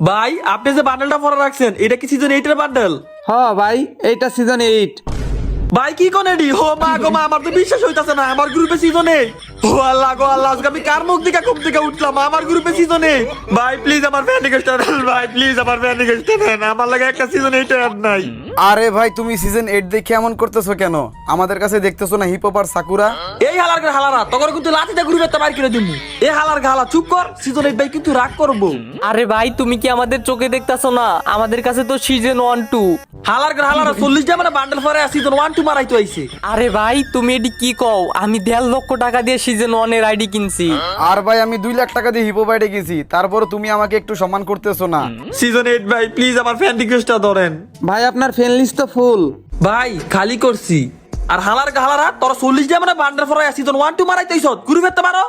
ভাই আপনি যে বান্ডেলটা পরে রাখছেন এটা কি সিজন 8 এর বান্ডেল? হ ভাই, এইটা সিজন 8। ভাই কি কোন এডি ও মা গো মা, আমার তো বিশ্বাস হইতাছে না আমার গ্রুপে সিজন 8। ও আল্লাহ গো আল্লাহ, আজকে আমি কার মুখ থেকে ঘুম থেকে উঠলাম, আমার গ্রুপে সিজন 8। ভাই প্লিজ আমার ফ্যান রিকোয়েস্ট দেন, ভাই প্লিজ আমার ফ্যান রিকোয়েস্ট দেন, আমার লাগে একটা সিজন 8 এর নাই। আরে ভাই তুমি সিজন 8 দেখে এমন করতেছো কেন? আমাদের কাছে দেখতেছো না হিপ হপ আর সাকুরা? এই হালার গা হালারা তখন কিন্তু লাঠিতে গ্রুপে তো বাইর করে দিমু। এই হালার গা হালা চুপ কর, সিজন 8 ভাই কিন্তু রাগ করব। আরে ভাই তুমি কি আমাদের চোখে দেখতাছো না? আমাদের কাছে তো সিজন 1 2। হালার গা হালারা 40 টা মানে বান্ডেল পরে সিজন 1 2 মারাইতো আইছে। আরে ভাই তুমি এটি কি কও? আমি 1.5 লক্ষ টাকা দিয়ে সিজন 1 এর আইডি কিনছি। আর ভাই আমি 2 লাখ টাকা দিয়ে হিপ হপ আইডে গেছি, তারপর তুমি আমাকে একটু সম্মান করতেছো না। সিজন 8 ভাই প্লিজ আমার ফ্যান রিকোয়েস্টটা ধরেন। ভাই আপনার ফ্রেন্ড লিস্ট তো ফুল। ভাই খালি করছি। আর হালার গা হালারা তোরা 40 টা মানে বান্ডেল পরে সিজন 1 2 মারাইতো আইছ, গ্রুপে তো মারো।